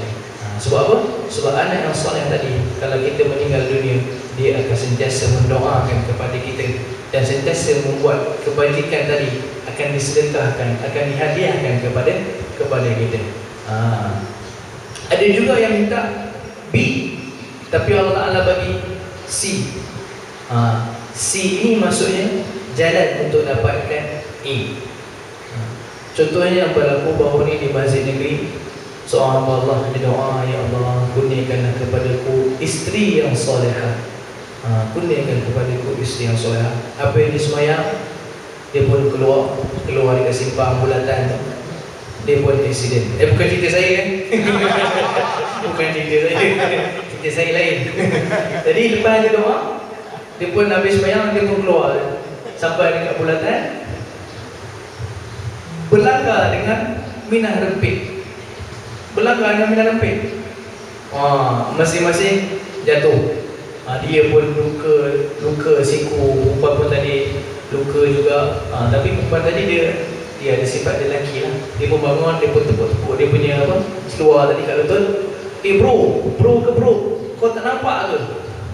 Sebab apa? Sebab anak yang soleh tadi, kalau kita meninggal dunia, dia akan sentiasa mendoakan kepada kita dan sentiasa membuat kebajikan tadi akan disedekahkan, akan dihadiahkan kepada kita. Ada juga yang minta B, tapi Allah Ta'ala bagi C. C ini maksudnya jalan untuk dapatkan A. Contohnya yang berlaku bahawa ni di masjid negeri, seorang hamba Allah dia doa, ya Allah, kurniakanlah kepadaku isteri yang solehah. Kurniakan kepadaku isteri yang solehah. Apa yang dia semayang, dia pun keluar dekat simpang bulatan tu, dia pun accident. Bukan cerita saya kan? Bukan cerita saya. Cerita saya lain. Jadi lepas dia doa, dia pun habis semayang, dia pun keluar sampai dekat bulatan, berlanggar dengan minah rempit. Berlanggar dengan minah rempit. Masing-masing jatuh. Dia pun luka siku, perempuan pun tadi luka juga. Tapi perempuan tadi dia ada sifat dia lelaki lah. Dia pun bangun, dia pun tepuk-tepuk dia punya seluar tadi kat lutut. Bro, kau tak nampak ke?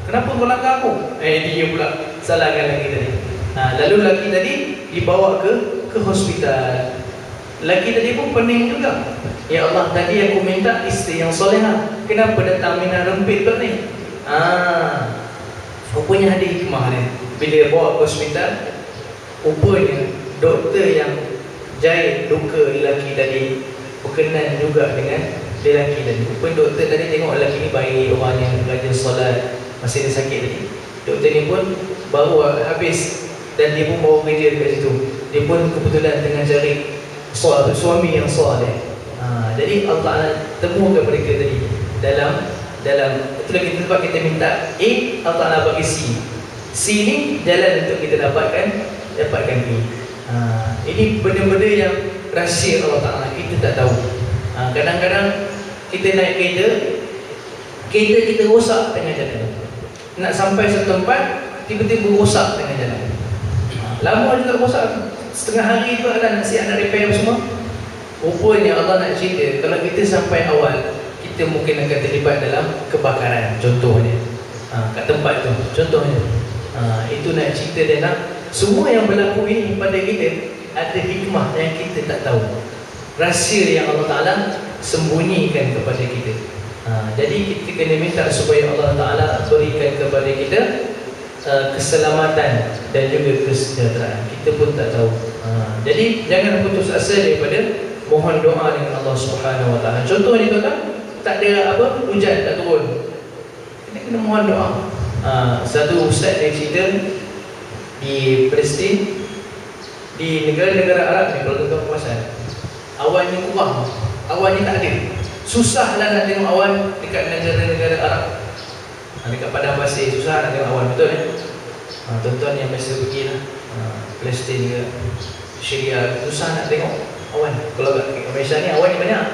Kenapa kau langgar aku? Dia pula salahkan lelaki tadi. Lalu lelaki tadi dibawa ke hospital. Lelaki tadi pun pening juga. Ya Allah, tadi aku minta isteri yang solehah, kenapa datang minah rempit tu ni? Rupanya ada hikmah ni. Bila bawa ke hospital, rupanya doktor yang jahit luka lelaki tadi berkenan juga dengan lelaki tadi. Rupanya doktor tadi tengok lelaki ni baik, orangnya rajin solat, masih ada sakit tadi. Doktor ni pun baru habis dan dia pun bawa kerja dekat situ. Dia pun kebetulan tengah cari suami yang soleh. Jadi Allah Ta'ala temukan mereka tadi dalam itulah kita tempat kita minta A, Allah Ta'ala bagi C. C ni jalan untuk kita dapatkan B. Ini benda-benda yang rahsia Allah Ta'ala, kita tak tahu. Kadang-kadang kita naik kereta kita rosak tengah jalan. Nak sampai satu tempat, tiba-tiba rosak tengah jalan. Lama juga rosak, setengah hari juga nak siap nak repair semua. Rupanya Allah nak cerita, kalau kita sampai awal, kita mungkin akan terlibat dalam kebakaran. Contohnya kat tempat tu, contohnya itu nak cerita dia nak semua yang berlaku ini pada kita ada hikmah yang kita tak tahu, rahsia yang Allah Ta'ala sembunyikan kepada kita. Jadi kita kena minta supaya Allah Ta'ala berikan kepada kita keselamatan dan juga kesejahteraan. Kita pun tak tahu. Jadi jangan putus asa daripada mohon doa dengan Allah Subhanahu Wa Ta'ala. Contohnya tuan-tuan, tak ada hujan tak turun, kita kena mohon doa. Satu ustaz dia cerita di Palestin, di negara-negara Arab ni, kalau tuan-tuan perasan, awannya kurang, awannya tak ada. Susahlah nak tengok awan dekat negara-negara Arab. Dekat padang pasir susah nak tengok awan, betul kan? Tuan-tuan yang biasa pergi lah Palestin ke Syria, susah nak tengok awan. Kalau kat Malaysia ni awan ni banyak,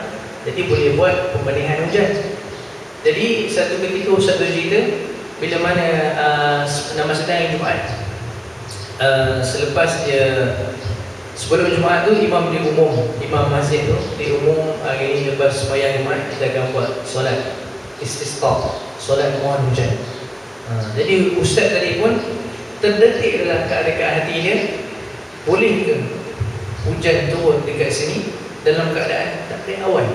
jadi boleh buat pembenihan hujan. Jadi satu ketika ustaz tu cerita, bila mana nama sedang Jumaat, selepas dia sebelum Jumaat tu imam masjid tu diumum, hari ni lepas sembahyang Jumaat kita akan buat solat istisqa, solat mohon hujan. Jadi ustaz tadi pun terdetik dalam keadaan hati dia, boleh ke hujan turun dekat sini dalam keadaan tak ada awan?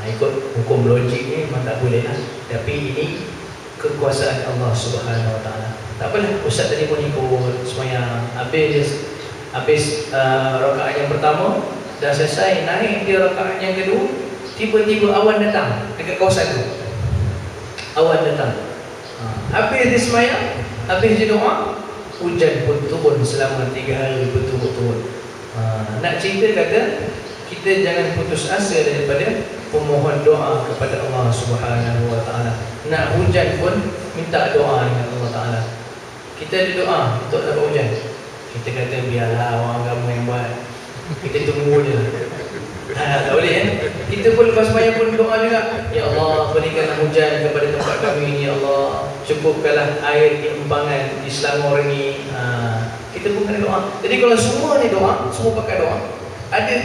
Ikut hukum logik ni memang tak boleh lah. Tapi ini kekuasaan Allah Subhanahu Wa Ta'ala. Tak apalah, ustaz tadi pun ikut semayang. Habis rakaat yang pertama dah selesai, naik dia rakaat yang kedua, tiba-tiba awan datang dekat kawasan tu. Awan datang. Habis dia semayang, habis dia doa, hujan pun turun selama 3 hari berturut-turut. Nak cerita kata, kita jangan putus asa daripada pemohon doa kepada Allah Subhanahu Wa Taala. Nak hujan pun minta doa dengan Allah Taala. Kita ada doa untuk dapat hujan. Kita kata biarlah orang agama yang buat, kita tunggu je. Tak boleh kan? Kita pun lepas sembahyang pun doa juga. Ya Allah, berikanlah hujan kepada tempat kami ini. Ya Allah, cukupkanlah air di empangan di Selangor ini. Kita pun kena doa. Jadi kalau semua ni doa, semua pakai doa, ada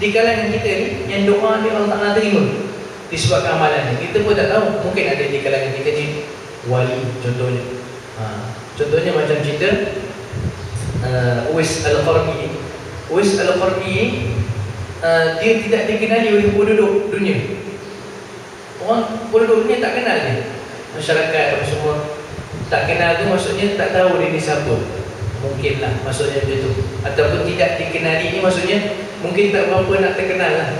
di kalangan kita ni yang doa ni Allah Ta'ala terima disebabkan amalan ni. Kita pun tak tahu. Mungkin ada di kalangan kita ni wali contohnya. Contohnya macam cerita Uwais Al-Qarni. Uwais Al-Qarni dia tidak dikenali oleh penduduk dunia. Orang penduduk dunia tak kenal dia. Masyarakat apa semua tak kenal tu, maksudnya tak tahu dia ni siapa. Mungkinlah maksudnya macam tu. Ataupun tidak dikenali ni maksudnya mungkin tak berapa nak terkenal lah.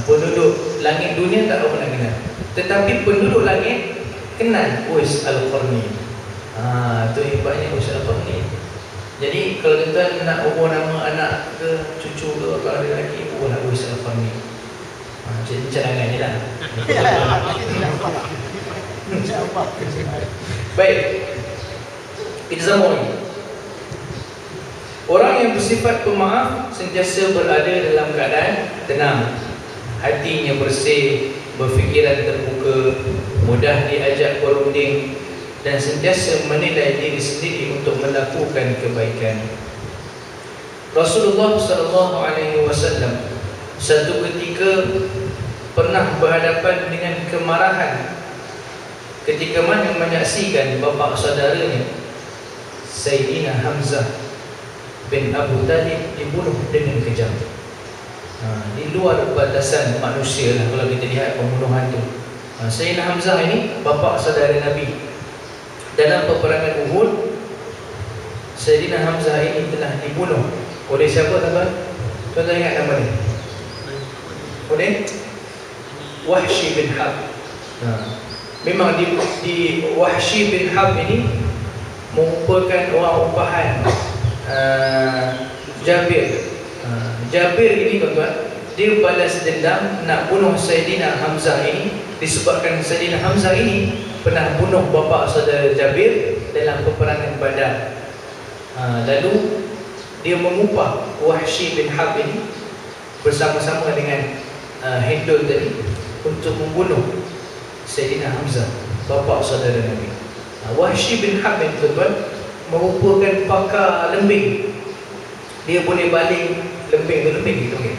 Penduduk langit dunia tak berapa nak kenal. Tetapi penduduk langit kenal Uwais Al-Qarni. Itu hebatnya Uwais Al-Qarni. Jadi kalau tuan nak ubah nama anak ke cucu ke, kalau ada lelaki, ubahlah Uwais Al-Qarni. Jadi cadangan je lah. Baik, kita sambung lagi. Orang yang bersifat pemaaf sentiasa berada dalam keadaan tenang, hatinya bersih, berfikiran terbuka, mudah diajak berunding, dan sentiasa menilai diri sendiri untuk melakukan kebaikan. Rasulullah SAW satu ketika pernah berhadapan dengan kemarahan ketika mana menyaksikan bapa saudaranya Sayyidina Hamzah bin Abu Talib dibunuh dengan kejam. Di luar batasan manusia lah kalau kita lihat pembunuhan tu. Sayyidina Hamzah ini bapa saudara Nabi. Dalam peperangan Uhud, Sayyidina Hamzah ini telah dibunuh oleh siapa tuan-tuan? Tuan-tuan ingat nama dia? Oleh Wahsy bin Harb. Memang di Wahsy bin Harb ini merupakan orang upahan Jabir. Jabir ini tuan-tuan, dia balas dendam nak bunuh Sayyidina Hamzah ini disebabkan Sayyidina Hamzah ini pernah bunuh bapa saudara Jabir dalam peperangan Badar. Lalu dia mengupah Wahsy bin Harb ini bersama-sama dengan Hindul tadi untuk membunuh Sayyidina Hamzah, bapa saudara Nabi. Wahsy bin Harb ini tuan-tuan merupakan pakar lembing. Dia boleh baling lembing tu, lembing gitu, okay?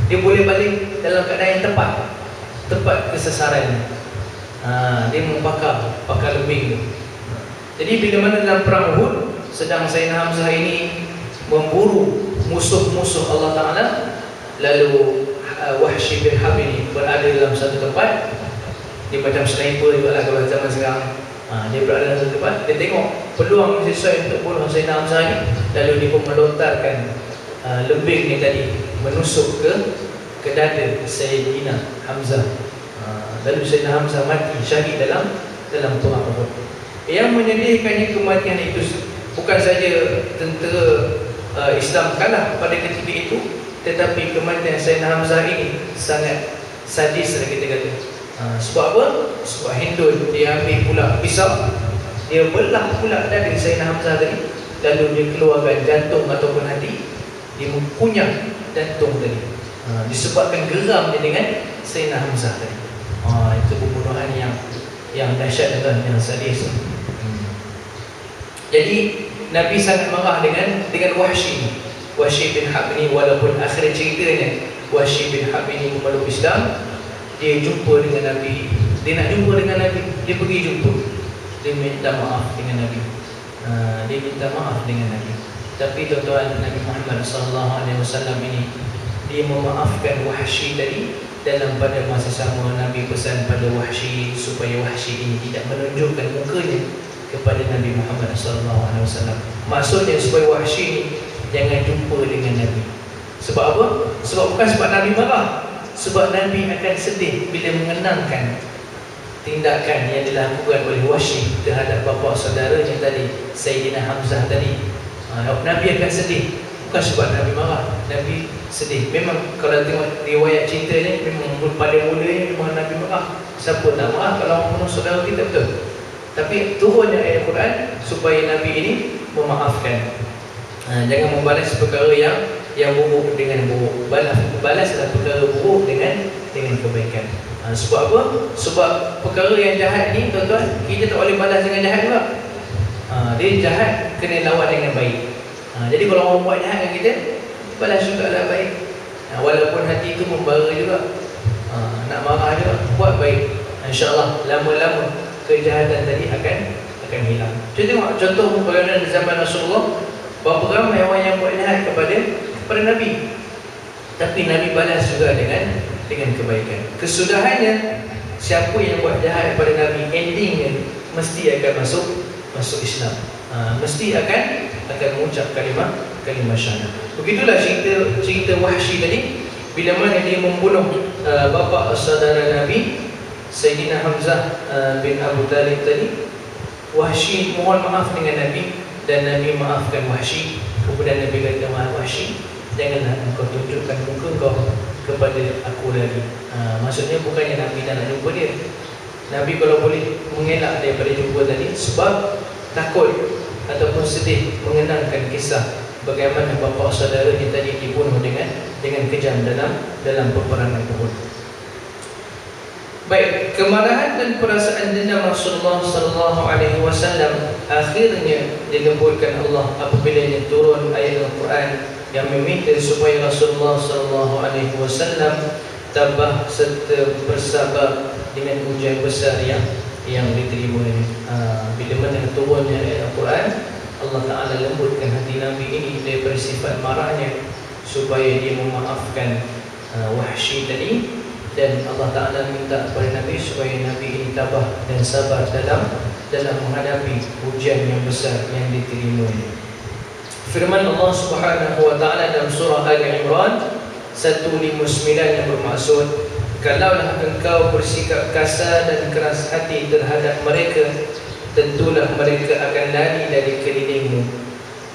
Dia boleh baling dalam keadaan yang tepat ke sasarannya. Dia pakar lembing tu. Jadi bila mana dalam perang Uhud, sedang Sayyidina Hamzah ini memburu musuh-musuh Allah Ta'ala, lalu Wahsy bin Harb ini berada dalam satu tempat. Dia macam sniper juga lah kalau zaman sekarang. Dia berada dalam satu tempat, dia tengok peluang sesuai untuk bunuh Sayyidina Hamzah ini, lalu dia pun melontarkan lembing ni tadi menusuk ke dada Sayyidina Hamzah. Lalu Sayyidina Hamzah mati syahid dalam perang Uhud. Yang menyedihkannya kematian itu bukan saja tentera Islam kalah pada ketika itu, tetapi kematian Sayyidina Hamzah ini sangat sadis lah kita kata. Sebab apa? Sebab Hindul dia ambil pula pisau, dia belah pula dada Sayyidina Hamzah tadi, lalu dia keluarkan jantung ataupun hati, dia mempunyah jantung tadi. Disebabkan geram dia dengan Sayyidina Hamzah tadi. Itu pembunuhan yang dahsyat dan yang sadis. Jadi Nabi sangat marah dengan Wahsy bin Harb ini. Walaupun akhir ceritanya Wahsy bin Harb ini memeluk Islam, dia jumpa dengan Nabi. Dia nak jumpa dengan Nabi, dia pergi jumpa, dia minta maaf dengan Nabi. Tapi tuan-tuan, Nabi Muhammad SAW ini dia memaafkan Wahsy tadi. Dalam pada masa sama Nabi pesan pada Wahsy supaya Wahsy ini tidak menunjukkan mukanya kepada Nabi Muhammad SAW. Maksudnya supaya Wahsy ini jangan jumpa dengan Nabi. Sebab apa? Sebab bukan sebab Nabi marah, sebab Nabi akan sedih bila mengenangkan tindakan yang dilakukan oleh Wahsy terhadap bapa saudaranya tadi, Sayyidina Hamzah tadi, Nabi akan sedih. Bukan sebab Nabi marah, Nabi sedih. Memang kalau tengok riwayat cerita ni, memang pada mulanya memang Nabi marah. Siapa tak marah kalau orang bunuh saudara kita, betul? Tapi turunnya ayat Quran supaya Nabi ini memaafkan. Jangan membalas perkara yang buruk dengan buruk. Balaslah perkara buruk dengan kebaikan. Sebab apa? Sebab perkara yang jahat ni, tuan-tuan, kita tak boleh balas dengan jahat juga. Dia jahat, kena lawan dengan baik. Jadi kalau orang buat jahat dengan kita, balas juga lah baik. Walaupun hati itu membara juga, nak marah juga, buat baik. InsyaAllah lama-lama kejahatan tadi akan hilang. Kita tengok contoh perkara zaman Rasulullah, berapa ramai orang yang buat jahat kepada Nabi, tapi Nabi balas juga dengan kebaikan. Kesudahannya, siapa yang buat jahat kepada Nabi, endingnya mesti akan masuk Islam. Mesti akan mengucap kalimah syahadat. Begitulah cerita Wahsy tadi, bila mana dia membunuh bapa saudara Nabi, Sayyidina Hamzah bin Abu Talib tadi. Wahsy mohon maaf dengan Nabi, dan Nabi maafkan Wahsy. Kemudian Nabi kata, Wahsy, janganlah engkau tunjukkan muka kau kepada aku lagi. Maksudnya bukannya Nabi tak nak jumpa dia. Nabi kalau boleh mengelak daripada jumpa tadi, sebab takut ataupun sedih mengenangkan kisah bagaimana bapa saudara dia tadi dibunuh dengan kejam dalam peperangan Uhud. Baik, kemarahan dan perasaan dendam Rasulullah sallallahu alaihi wasallam akhirnya dilembutkan Allah apabila turun ayat Al-Quran yang meminta supaya Rasulullah sallallahu alaihi wasallam tabah serta bersabar dengan ujian besar yang diterima ini. Bila mana turunnya ayat Al-Quran, Allah Ta'ala lembutkan hati Nabi ini daripada sifat marahnya supaya dia memaafkan Wahsy tadi. Dan Allah Ta'ala minta kepada Nabi supaya Nabi ini tabah dan sabar dalam menghadapi ujian yang besar yang diterima ini. Firman Allah Subhanahu wa Ta'ala dalam surah Ali Imran 159 yang bermaksud, kalaulah engkau bersikap kasar dan keras hati terhadap mereka, tentulah mereka akan lari dari kelilingmu.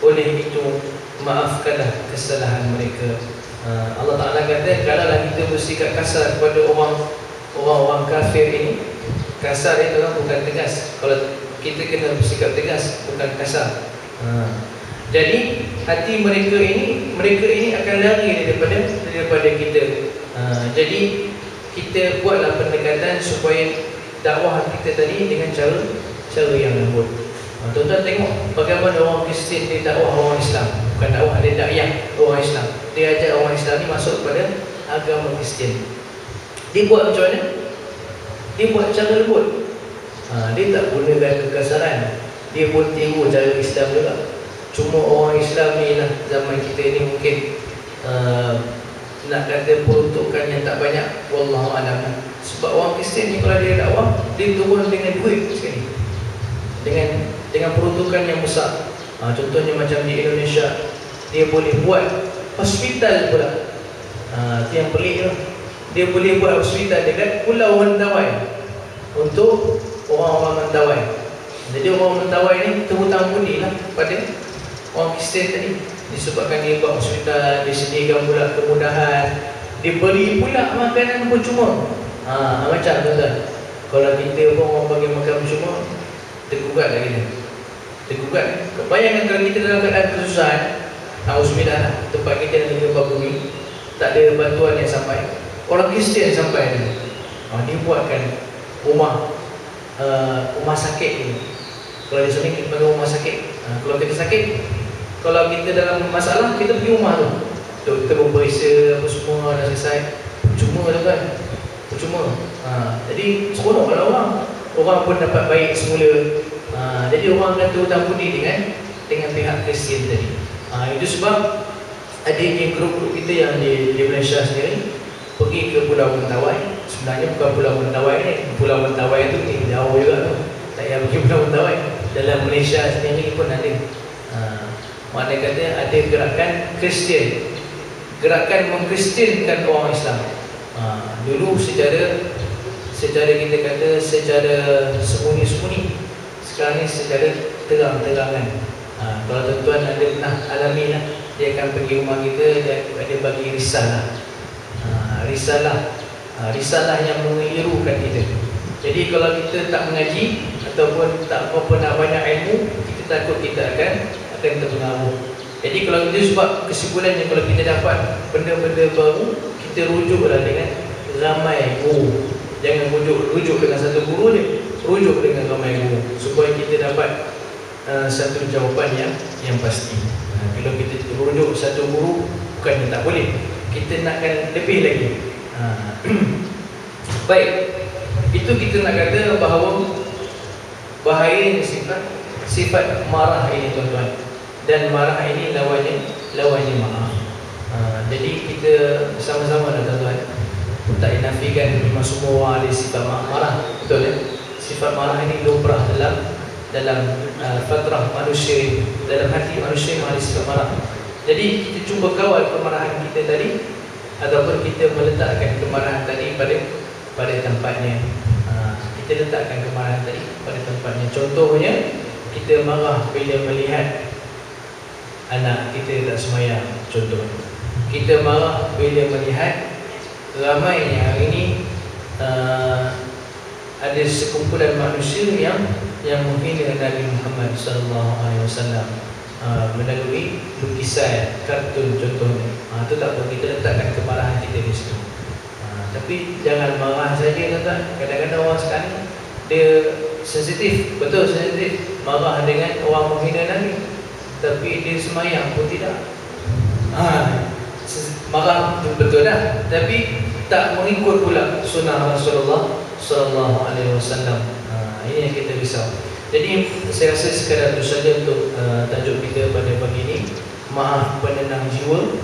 Oleh itu, maafkanlah kesalahan mereka. Allah Ta'ala kata, kalaulah kita bersikap kasar kepada orang kafir ini, kasar itu kan bukan tegas. Kalau kita kena bersikap tegas, bukan kasar. Jadi hati mereka ini akan lari daripada kita. Jadi kita buatlah pendekatan supaya dakwah kita tadi dengan cara yang lembut. Tuan-tuan tengok bagaimana orang Kristian dia dakwah orang Islam. Bukan dakwah, dia dakwah orang Islam. Dia ajak orang Islam ni masuk kepada agama Kristian. Dia buat macam mana? Dia buat cara lembut. Dia tak gunakan kekasaran. Dia pun tiru cara Islam juga. Cuma orang Islam ni lah, zaman kita ni mungkin nak kata peruntukan yang tak banyak, wallahualam. Sebab orang Kristian ni kalau dia dakwah, dia turun dengan duit sekali, dengan peruntukan yang besar. Contohnya macam di Indonesia, dia boleh buat hospital pula. Itu yang pelik lah. Dia boleh buat hospital dekat Pulau Mentawai untuk orang-orang Mentawai. Jadi orang Mentawai ni terhutang budi lah pada orang Kristian tadi. Disebabkan dia buat hospital, dia sediakan pula kemudahan, dia beri pula makanan percuma. Macam tuan-tuan, kalau kita pun orang bagi makan percuma, tergugat lagi dia. Tergugat. Bayangkan kalau kita dalam keadaan kesusahan, auzubillah lah, tempat kita dalam gempa bumi, tak ada bantuan yang sampai, orang Kristian sampai ni. Dia buatkan rumah sakit ni. Kalau di sini kita panggil rumah sakit. Kalau kita sakit, kalau kita dalam masalah, kita pergi rumah tu, doktor berperiksa apa semua dah selesai. Percuma tu kan, percuma. Jadi seronok kalau orang pun dapat baik semula. Jadi orang akan terhutang budi dengan pihak Kristian tadi. Itu sebab ada grup-grup kita yang di Malaysia sendiri pergi ke Pulau Mentawai. Sebenarnya bukan Pulau Mentawai ni, Pulau Mentawai tu ni jauh juga tu. Tak payah pergi Pulau Mentawai. Dalam Malaysia sendiri pun ada. Maknanya kata ada gerakan Kristian, gerakan mengkristiankan orang Islam. Dulu secara secara kita kata secara sembunyi-sembunyi. Sekarang ni secara terang-terangan. Kalau tuan-tuan ada pernah alami lah, dia akan pergi rumah kita, dia ada bagi risalah. Risalah yang mengirukan kita. Jadi kalau kita tak mengaji ataupun tak berapa nak banyak ilmu, kita takut kita akan terpengaruh. Jadi kalau kita sebab kesimpulannya, kalau kita dapat benda-benda baru, kita rujuklah dengan ramai guru. Jangan rujuk dengan satu guru je, rujuk dengan ramai guru supaya kita dapat satu jawapan yang pasti. Kalau kita rujuk satu guru, bukannya tak boleh, kita nakkan lebih lagi. Baik, itu kita nak kata bahawa bahaya sifat marah ini tuan-tuan. Dan marah ini lawannya maaf. Jadi kita sama-sama lah tuan-tuan, tak dinafikan memang semua orang ada sifat marah, betul ya? Sifat marah ini lumrah dalam fitrah manusia, dalam hati manusia yang ada sifat marah. Jadi kita cuba kawal kemarahan kita tadi, ataupun kita meletakkan kemarahan tadi pada tempatnya. Kita letakkan kemarahan tadi pada tempatnya. Contohnya, kita marah bila melihat anak kita tak semayang. Contoh, kita marah bila melihat ramainya hari ini ada sekumpulan manusia yang menghina Nabi Muhammad SAW melalui lukisan, kartun contohnya. Itu tak apa, kita letakkan kemarahan kita di situ. Tapi jangan marah saja tuan-tuan. Kadang-kadang orang sekarang dia sensitif, betul sensitif, marah dengan orang menghina Nabi, tapi dia semayang pun tidak. Marah betul dah, tapi tak mengikut pula sunnah Rasulullah SAW. Ini yang kita risau. Jadi saya rasa sekadar itu saja untuk tajuk kita pada pagi ini, maaf penenang jiwa.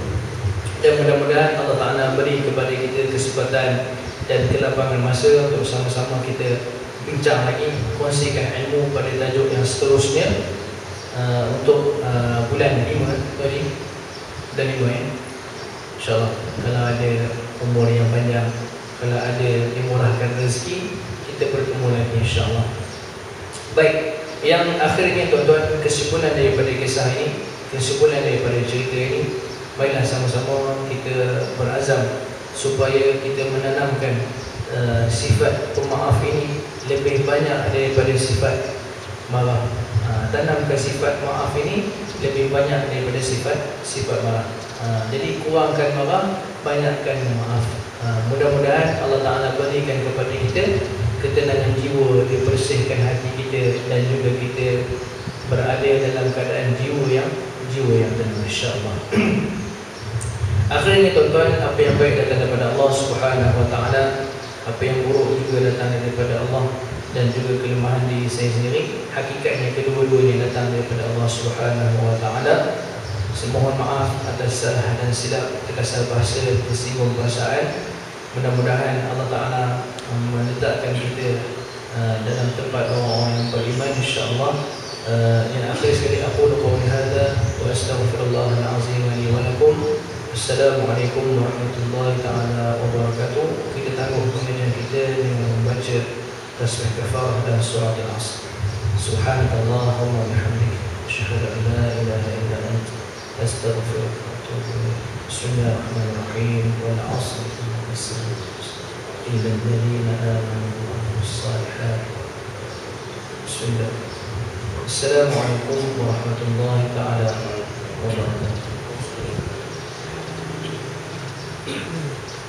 Dan mudah-mudahan Allah Ta'ala beri kepada kita kesempatan dan kelapangan masa untuk sama-sama kita bincang lagi, kongsikan ilmu pada tajuk yang seterusnya untuk bulan 5 tadi dan 5 ya. InsyaAllah kalau ada umur yang panjang, kalau ada dimurahkan rezeki, kita bertemu lagi insyaAllah. Baik, yang akhirnya tuan-tuan, kesimpulan daripada kisah ini, kesimpulan daripada cerita ini, baiklah sama-sama kita berazam supaya kita menanamkan sifat pemaaf ini lebih banyak daripada sifat marah. Tanamkan sifat maaf ini lebih banyak daripada sifat marah. Jadi kurangkan marah, banyakkan maaf. Mudah-mudahan Allah Ta'ala berikan kepada kita ketenangan jiwa, dibersihkan hati kita, dan juga kita berada dalam keadaan jiwa yang tenang, insya-Allah. Akhirnya tuan-tuan, apa yang baik datang daripada Allah Subhanahu Wa Taala, apa yang buruk juga datang daripada Allah, dan juga kelemahan diri saya sendiri, hakikatnya kedua-duanya datang daripada Allah Subhanahu Wa Taala. Semohon maaf atas salah dan silap, terkasar bahasa, tersinggung perasaan. Mudah-mudahan Allah Ta'ala meletakkan kita dalam tempat orang-orang yang beriman, insya-Allah. Yang akhir sekali, aku qawli hadza wa astaghfirullahal azim li wa lakum. Assalamualaikum warahmatullahi taala wabarakatuh. Kita tangguh pengajian kita dengan membaca tasbih kafarah dan surah Al-Asr. Subhanakallahumma wa bihamdika, asyhadu an la ilaha illa anta, astaghfiruka wa atubu ilaik. Bismillahirrahmanirrahim. Wal 'asr إلا الذين آمنوا وعملوا الصالحات. بسم الله. السلام عليكم ورحمة الله تعالى وبركاته.